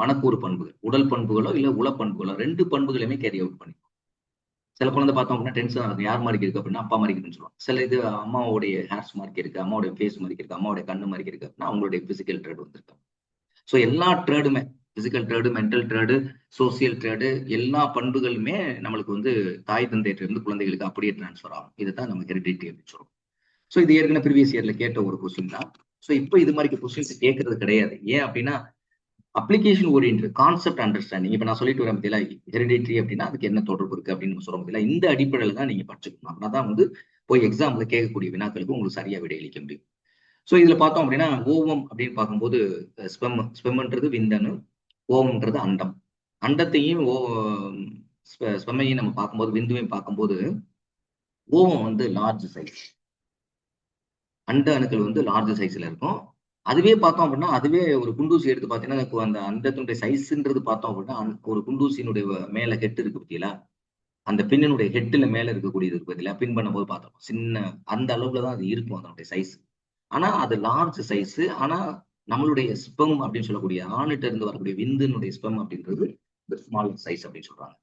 மனக்கூறு பண்புகள், உடல் பண்புகளோ இல்ல உள பண்புகளோ, ரெண்டு பண்புகளையுமே கேரி அவுட் பண்ணி. சில குழந்தை பார்த்தோம் அப்படின்னா டென்ஷன் ஆகுது. யார் மாதிரி இருக்கு அப்படின்னா அப்பா மாதிரி இருக்குன்னு சொல்லுவாங்க. சில இது அம்மாவுடைய ஹேர்ஸ் மாதிரி இருக்கு, அம்மாவுடைய ஃபேஸ் மாதிரி இருக்கு, அம்மாவுடைய கண்ணு மாதிரி இருக்கு அப்படின்னா அவங்களுடைய பிசிக்கல் ட்ரேட் வந்திருக்கு. ஸோ எல்லா ட்ரேடுமே physical trait, mental trait, social trait, எல்லா பண்புகளுமே நம்மளுக்கு வந்து தாய் தந்தையிட்ட இருந்து குழந்தைகளுக்கு அப்படியே டிரான்ஸ்ஃபர் ஆகும். இதுதான் நம்ம ஹெரிடிட்டி அப்படின்னு சொல்றோம். ஸோ இது ஏற்கனவே ப்ரீவியஸ் இயர்ல கேட்ட ஒரு கொஸ்டின் தான். ஸோ இப்போ இது மாதிரி கொஸ்டின்ஸ் கேட்கறது கிடையாது. ஏன் அப்படின்னா அப்ளிகேஷன் ஓரியன்ட் கான்செப்ட் அண்டர்ஸ்டாண்டிங். இப்ப நான் சொல்லிட்டு வரேன் பத்தியில ஹெரிடிட்ரி அப்படின்னா அதுக்கு என்ன தொடர்பு இருக்கு அப்படின்னு சொல்ல முடியல. இந்த அடிப்படையில தான் நீங்க படிச்சுக்கணும். அப்படின்னா தான் வந்து போய் எக்ஸாம்ல கேட்கக்கூடிய வினாக்களுக்கு உங்களுக்கு சரியா விடையளிக்க முடியும். ஸோ இதுல பார்த்தோம் அப்படின்னா ஓவம் அப்படின்னு பார்க்கும்போது ஸ்பெம்ன்றது விந்தணு, ஓவம்ன்றது அண்டம். அண்டத்தையும் ஸ்பெமையும் நம்ம பார்க்கும்போது, விந்துவையும் பார்க்கும்போது ஓவம் வந்து லார்ஜ் சைஸ், அண்ட அணுக்கள் வந்து லார்ஜ் சைஸ்ல இருக்கும். அதுவே பார்த்தோம் அப்படின்னா, அதுவே ஒரு குண்டூசி எடுத்து பார்த்தீங்கன்னா, அந்த அண்டத்தினுடைய சைஸ்ன்றது பார்த்தோம் அப்படின்னா, ஒரு குண்டூசியினுடைய மேல ஹெட் இருக்கு பார்த்தீங்களா? அந்த பின்னினுடைய ஹெட்ல மேல இருக்கக்கூடியது இருக்கு பார்த்தீங்களா? பின் பண்ணும்போது பார்த்தோம். சின்ன அந்த அளவுல தான் அது இருக்கும் அதனுடைய சைஸ். ஆனா அது லார்ஜ் சைஸ். ஆனா நம்மளுடைய ஸ்பெர்ம் அப்படின்னு சொல்லக்கூடிய ஆணிட்ட இருந்து வரக்கூடிய விந்துனுடைய ஸ்பெர்ம் அப்படின்றது ஸ்மால் சைஸ் அப்படின்னு சொல்றாங்க.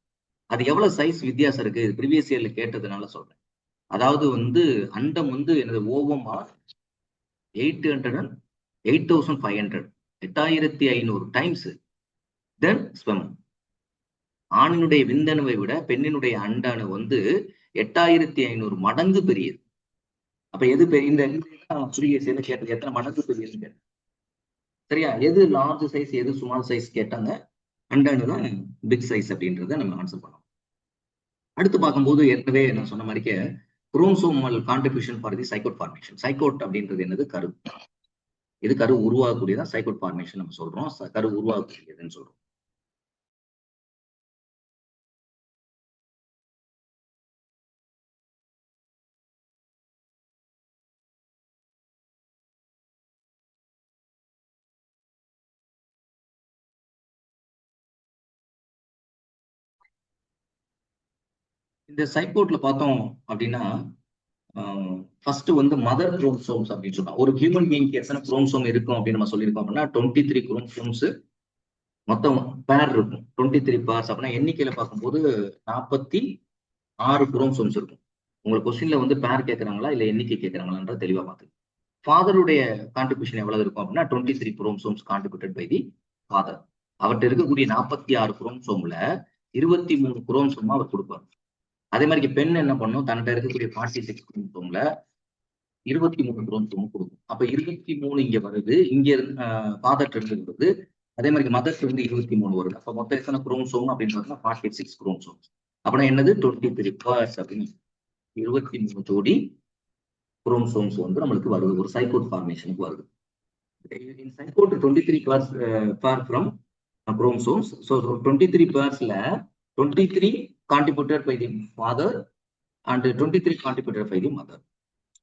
அது எவ்வளவு சைஸ் வித்தியாசம் இருக்கு? ப்ரீவியஸ் இயர்ல கேட்டதுனால சொல்றேன். அதாவது வந்து அண்டம் வந்து எனது ஓவமா 8,500 8500 டைம்ஸ் தென் ஸ்பெர்ம். ஆணினுடைய விந்தணுவை விட பெண்ணினுடைய அண்டணு வந்து 8500 மடங்கு பெரியது. அப்ப எது பெரிய இந்த ப்ரீவியஸ் இயர்ல கேட்டது எத்தனை மடங்கு பெரியதுன்னு கேட்டேன். சரியா? எது லார்ஜ் சைஸ் எது ஸ்மால் சைஸ் கேட்டாங்க. அண்டணு தான் பிக் சைஸ் அப்படின்றத நம்ம ஆன்சர் பண்ணோம். அடுத்து பார்க்கும்போது ஏற்கனவே நான் சொன்ன மாதிரிக்க chromosomal contribution for the zygote formation. Zygote அப்படின்றது என்னது? கரு. இது கரு உருவாகக்கூடியதான் சைகோட் ஃபார்மேஷன் நம்ம சொல்றோம். கரு உருவாகக்கூடியதுன்னு சொல்றோம். இந்த சைகோட்ல பார்த்தோம் அப்படின்னா ஃபர்ஸ்ட் வந்து மதர் குரோமோசோம்ஸ் அப்படின்னு சொல்றோம். ஒரு ஹியூமன் பீயிங்க்கு எத்தனை குரோமோசோம் இருக்கும் அப்படின்னு நம்ம சொல்லியிருக்கோம் அப்படின்னா 23 குரோமோசோம்ஸ் மொத்தம் பேர் இருக்கும். 23 பேர்ஸ் அப்படின்னா எண்ணிக்கையில பார்க்கும்போது 46 குரோமோசோம்ஸ் இருக்கும். உங்களுக்கு கொஸ்டின்ல வந்து பேர் கேட்கறாங்களா இல்ல எண்ணிக்கை கேட்கறாங்களான்ற தெளிவா பார்த்து. ஃபாதருடைய கான்ட்ரிபியூஷன் எவ்வளவு இருக்கும் அப்படின்னா 23 chromosomes contributed by the father. அவர்கிட்ட இருக்கக்கூடிய 46 குரோமோசோம்ல 23 குரோமோசோமா அவர் கொடுப்பார். அதே மாதிரி பெண் என்ன பண்ணும்? தன்கிட்ட இருக்கக்கூடிய 46 குரோமோசோம்ல 23 குரோமோசோம் கொடுக்கும். அப்ப 23 இங்க வருது. இங்க இருந்து ஃபாதர்ட்ட இருந்து வருது. அதே மாதிரி மதர்ஸ் வந்து 23 வருது. அப்ப மொத்தம் எத்தனை குரோமோசோம் அப்படின்னு பார்த்தீங்கன்னா 46 குரோமோசோம். அப்படின்னா என்னது? 23 பேர்ஸ் அப்படின்னு 23 ஜோடி குரோமோசோம்ஸ் வந்து நம்மளுக்கு வருது. ஒரு சைகோட் ஃபார்மேஷனுக்கு வருது. In zygote 23 pairs pair from chromosomes. So 23 pairsல 23 contributed by the father and 23 contributed by the mother.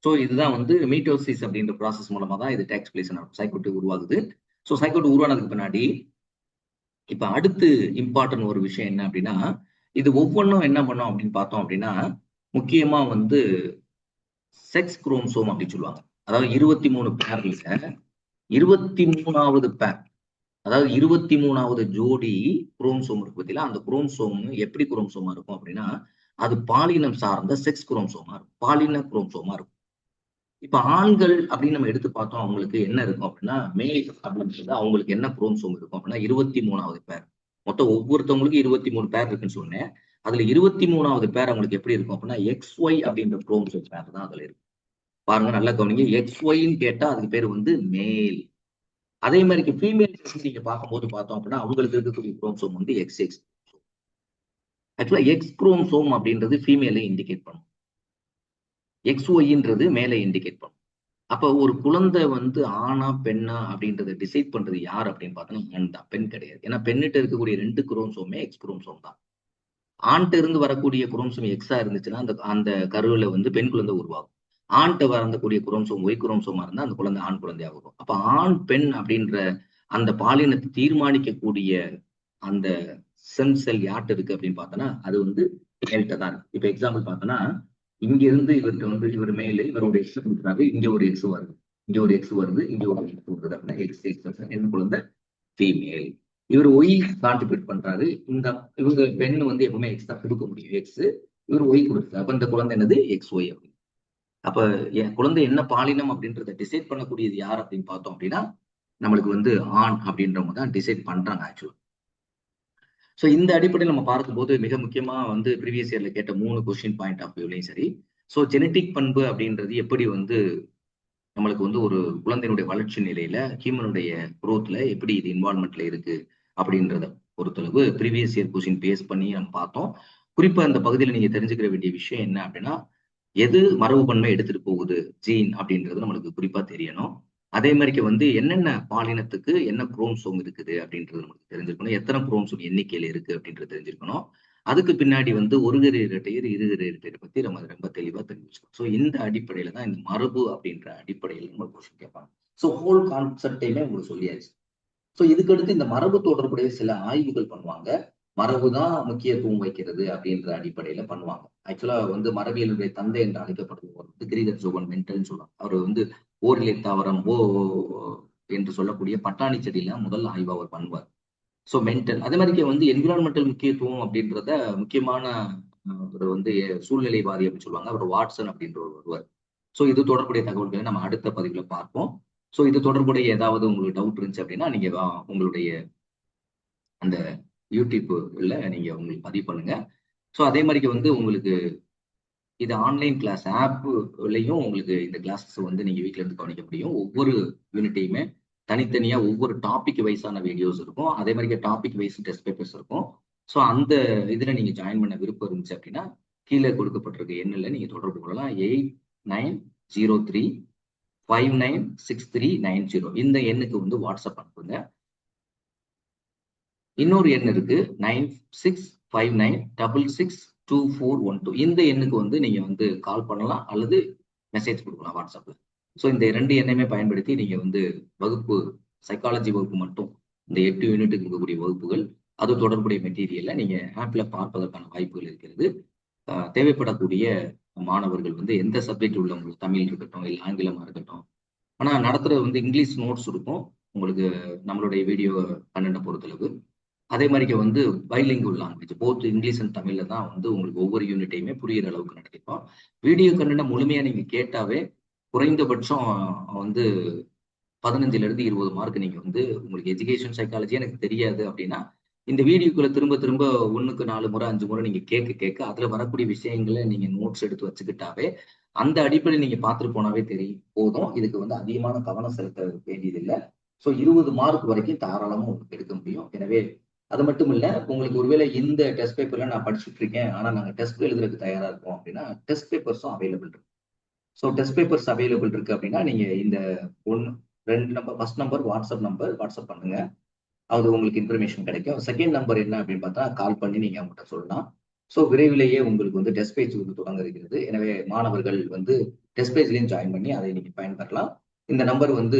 So இதுதான் வந்து மீட்டோசிஸ் அப்படின்ற ப்ராசஸ் மூலமா தான் இது டேக்ஸ் பிளேஸ் சைக்கோட்டு உருவாகுது. ஸோ சைக்கோட்டு உருவானதுக்கு பின்னாடி இப்ப அடுத்து இம்பார்ட்டன்ட் ஒரு விஷயம் என்ன அப்படின்னா, இது ஒவ்வொன்றும் என்ன பண்ணோம் அப்படின்னு பார்த்தோம் அப்படின்னா, முக்கியமா வந்து செக்ஸ் குரோமோசோம் அப்படின்னு சொல்லுவாங்க. அதாவது 23 பேர்ல 23வது பேர், அதாவது 23வது ஜோடி குரோமோசோம் இருக்கு பார்த்தீங்களா, அந்த குரோமோசோம் எப்படி குரோமோசோமா இருக்கும் அப்படின்னா, அது பாலினம் சார்ந்த செக்ஸ் குரோமோசோமா இருக்கும். பாலின குரோமோசோமா இருக்கும். இப்ப ஆண்கள் அப்படின்னு நம்ம எடுத்து பார்த்தோம், அவங்களுக்கு என்ன இருக்கும் அப்படின்னா, மேல் அப்படின்றது அவங்களுக்கு என்ன குரோமோசோம் இருக்கும் அப்படின்னா 23வது பேர். மொத்தம் ஒவ்வொருத்தவங்களுக்கும் 23 பேர் இருக்குன்னு சொன்னேன். அதுல 23வது பேர் அவங்களுக்கு எப்படி இருக்கும் அப்படின்னா XY அப்படின்ற குரோமோசோம் பேர் தான் அதுல இருக்கும். பாருங்க, நல்லா கவனிங்க. XYன்னு கேட்டா அதுக்கு பேர் வந்து மேல். அதே மாதிரி ஃபீமேல் நீங்க பார்க்கும்போது பார்த்தோம் அப்படின்னா அவங்களுக்கு இருக்கக்கூடிய குரோமோசோம் வந்து XX. ஆக்சுவலா எக்ஸ் குரோமோசோம் அப்படின்றது ஃபீமேலை இண்டிகேட் பண்ணும். XYன்றது மேலே இண்டிகேட் பண்ணும். அப்ப ஒரு குழந்தை வந்து ஆணா பெண்ணா அப்படின்றத டிசைட் பண்றது யார் அப்படின்னு பார்த்தோம்னா ஆண் தான், பெண் கிடையாது. ஏன்னா பெண்ணிட்ட இருக்கக்கூடிய 2 குரோமோசோமே எக்ஸ் குரோமோசோம் தான். ஆண்கிட்ட இருந்து வரக்கூடிய குரோமோசோம் எக்ஸா இருந்துச்சுன்னா அந்த அந்த கருவில வந்து பெண் குழந்தை உருவாகும். ஆண்கிட்ட வரக்கூடிய குரோமோசோம் ஒய் குரோமோசோமா இருந்தா அந்த குழந்தை ஆண் குழந்தையா வரும். அப்ப ஆண் பெண் அப்படின்ற அந்த பாலினத்தை தீர்மானிக்கக்கூடிய அந்த செல் யார்கிட்ட இருக்கு அப்படின்னு பார்த்தோன்னா அது வந்து மேல்கிட்ட தான் இருக்கு. இப்ப எக்ஸாம்பிள் பார்த்தோன்னா இங்க இருந்து இவர்கிட்ட வந்து இவர் மேலே இவருடைய எக்ஸ் கொடுக்குறாரு, இங்க ஒரு எக்ஸ் வருது, இங்க ஒரு எக்ஸ் வருது, இங்க ஒரு எக்ஸ் வருது அப்படின்னா எக்ஸ் என்ன குழந்தை ஃபீமேல். இவர் ஒய் கான்ட்ரிபியூட் பண்றாரு. இவங்க பெண் வந்து எப்பவுமே எக்ஸ் தான் கொடுக்க முடியும், எக்ஸ். இவர் ஒய் கொடுக்குறாரு. அப்ப இந்த குழந்தை என்னது? எக்ஸ் ஒய் அப்படின்னு. அப்ப என் குழந்தை என்ன பாலினம் அப்படின்றத டிசைட் பண்ணக்கூடியது யார் அப்படின்னு பார்த்தோம் அப்படின்னா நம்மளுக்கு வந்து ஆண் அப்படின்றவங்க தான் டிசைட் பண்றாங்க ஆக்சுவலா. ஸோ இந்த அடிப்படையில் நம்ம பார்க்கும்போது மிக முக்கியமா வந்து ப்ரீவியஸ் இயர்ல கேட்ட 3 கொஸ்டின் பாயிண்ட் ஆஃப் வியூலையும் சரி. ஸோ ஜெனட்டிக் பண்பு அப்படின்றது எப்படி வந்து நம்மளுக்கு வந்து ஒரு குழந்தையினுடைய வளர்ச்சி நிலையில ஹியூமனுடைய குரோத்ல எப்படி இது இன்வால்மெண்ட்ல இருக்கு அப்படின்றத பொறுத்தளவு ப்ரீவியஸ் இயர் கொஸ்டின் பேஸ் பண்ணி நம்ம பார்த்தோம். குறிப்பா அந்த பகுதியில் நீங்க தெரிஞ்சுக்கிற வேண்டிய விஷயம் என்ன அப்படின்னா, எது மரபுபன்மை எடுத்துட்டு போகுது ஜீன் அப்படின்றது நம்மளுக்கு குறிப்பா தெரியணும். அதே மாதிரிக்கு வந்து என்னென்ன பாலினத்துக்கு என்ன குரோமோசோம் இருக்குது அப்படின்றது நமக்கு தெரிஞ்சிருக்கணும். எத்தனை குரோமோசோம் எண்ணிக்கையில இருக்கு அப்படின்றது தெரிஞ்சிருக்கணும். அதுக்கு பின்னாடி வந்து ஒருகரு இரட்டையர், இருகரு இரட்டையர் பத்தி நம்ம ரொம்ப தெளிவா தெரிஞ்சுக்கணும். ஸோ இந்த அடிப்படையில தான் இந்த மரபு அப்படின்ற அடிப்படையில் நம்ம கொஸ்டின் கேட்பாங்க. ஸோ ஹோல் கான்செப்டையுமே உங்களுக்கு சொல்லியாச்சு. ஸோ இதுக்கடுத்து இந்த மரபு தொடர்புடைய சில ஆய்வுகள் பண்ணுவாங்க. மரபு தான் முக்கியத்துவம் வைக்கிறது அப்படின்ற அடிப்படையில பண்ணுவாங்க. ஆக்சுவலா வந்து மரபியலுடைய தந்தை என்று அழைக்கப்படுபவர் வந்து கிரீகர் ஜோகன் மென்டல்னு சொல்லுவாங்க. அவர் வந்து ஓரிலை தாவரம் என்று சொல்லக்கூடிய பட்டாணி செடியில முதல் ஆய்வு அவர் பண்ணுவார். ஸோ மென்டல் அதே மாதிரி வந்து என்விரான்மெண்டல் முக்கியத்துவம் அப்படின்றத முக்கியமான ஒரு வந்து சூழ்நிலைவாதி அப்படின்னு சொல்லுவாங்க. அவர் வாட்சன் அப்படின்ற ஒருவர். ஸோ இது தொடர்புடைய தகவல்களை நம்ம அடுத்த பதிவுல பார்ப்போம். ஸோ இது தொடர்புடைய ஏதாவது உங்களுக்கு டவுட் இருந்துச்சு அப்படின்னா நீங்க உங்களுடைய அந்த யூடியூப்ல நீங்க உங்களுக்கு பதிவு பண்ணுங்க. ஸோ அதே மாதிரி வந்து உங்களுக்கு இது ஆன்லைன் கிளாஸ் ஆப்லயும் உங்களுக்கு இந்த கிளாஸஸ் வந்து நீங்க வீட்ல இருந்து கவனிக்க முடியும். ஒவ்வொரு யூனிட்டையுமே தனித்தனியா ஒவ்வொரு டாபிக் வைஸான வீடியோஸ் இருக்கும். அதே மாதிரி டாபிக் வைஸ் டெஸ்ட் பேப்பர்ஸ் இருக்கும். ஸோ அந்த இதுல நீங்க ஜாயின் பண்ண விருப்பம் இருந்துச்சு அப்படின்னா கீழே கொடுக்கப்பட்டிருக்க எண்ணில் நீங்க தொடர்பு கொள்ளலாம். 8903596390 இந்த எண்ணுக்கு வந்து வாட்ஸ்அப் அனுப்புங்க. இன்னொரு எண் இருக்கு 9659662412 இந்த எண்ணுக்கு வந்து நீங்க வந்து கால் பண்ணலாம் அல்லது மெசேஜ் கொடுக்கலாம் வாட்ஸ்அப்ல. ஸோ இந்த 2 எண்ணையுமே பயன்படுத்தி நீங்க வந்து வகுப்பு சைக்காலஜி வகுப்பு மட்டும் இந்த 8 யூனிட்டுக்கு இருக்கக்கூடிய வகுப்புகள் அது தொடர்புடைய மெட்டீரியலை நீங்க ஆப்ல பார்ப்பதற்கான வாய்ப்புகள் இருக்கிறது. தேவைப்படக்கூடிய மாணவர்கள் வந்து எந்த சப்ஜெக்ட் உள்ளவங்களுக்கு தமிழ் இருக்கட்டும் இல்லை ஆங்கிலமா இருக்கட்டும். ஆனா நடத்துறது வந்து இங்கிலீஷ் நோட்ஸ் இருக்கும் உங்களுக்கு நம்மளுடைய வீடியோ கண்டென்ட்டை பொறுத்தளவு. அதே மாதிரிக்கு வந்து bilingual language both English and தமிழ்ல தான் வந்து உங்களுக்கு ஒவ்வொரு யூனிட்டையுமே புரியுற அளவுக்கு நடத்திப்போம். வீடியோ கண்டென்ட்டை முழுமையா நீங்க கேட்டாவே குறைந்தபட்சம் வந்து 15ல இருந்து 20 மார்க் நீங்க வந்து உங்களுக்கு எஜுகேஷன் சைக்காலஜி எனக்கு தெரியாது அப்படின்னா இந்த வீடியோக்குள்ள திரும்ப திரும்ப 1க்கு 4 முறை 5 முறை நீங்க கேட்க அதுல வரக்கூடிய விஷயங்களை நீங்க நோட்ஸ் எடுத்து வச்சுக்கிட்டாவே அந்த அடிப்படையில் நீங்க பார்த்துட்டு போனாவே தெரியும் போதும். இதுக்கு வந்து அதிகமான கவனம் செலுத்த வேண்டியதில்லை. ஸோ 20 மார்க் வரைக்கும் தாராளமா உங்களுக்கு எடுக்க முடியும். எனவே அது மட்டும் இல்ல உங்களுக்கு ஒருவேளை இந்த டெஸ்ட் பேப்பர்ல நான் படிச்சுட்டு இருக்கேன் ஆனா நாங்க டெஸ்ட் எழுதுறதுக்கு தயாரா இருக்கோம் அப்படின்னா டெஸ்ட் பேப்பர்ஸும் அவைலபிள் இருக்கு. ஸோ டெஸ்ட் பேப்பர்ஸ் அவைலபிள் இருக்கு அப்படின்னா நீங்க இந்த 2 நம்பர் ஃபர்ஸ்ட் நம்பர் வாட்ஸ்அப் பண்ணுங்க. அது உங்களுக்கு இன்ஃபர்மேஷன் கிடைக்கும். செகண்ட் நம்பர் என்ன அப்படின்னு பார்த்தா கால் பண்ணி நீங்க அவங்ககிட்ட சொல்லலாம். ஸோ விரைவிலேயே உங்களுக்கு வந்து டெஸ்ட் பேஜ் வந்து தொடங்க இருக்கிறது. எனவே மாணவர்கள் வந்து டெஸ்ட் பேஜ்லையும் ஜாயின் பண்ணி அதை நீங்க பயன்பெறலாம். இந்த நம்பர் வந்து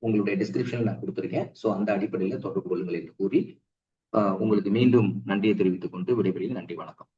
உங்களுடைய டிஸ்கிரிப்ஷன்ல நான் கொடுத்துருக்கேன். ஸோ அந்த அடிப்படையில் தொடர்பு கொள்ளுங்கள் என்று கூறி உங்களுக்கு மீண்டும் நன்றியை தெரிவித்துக் கொண்டு விடைபெறுகிறேன். நன்றி, வணக்கம்.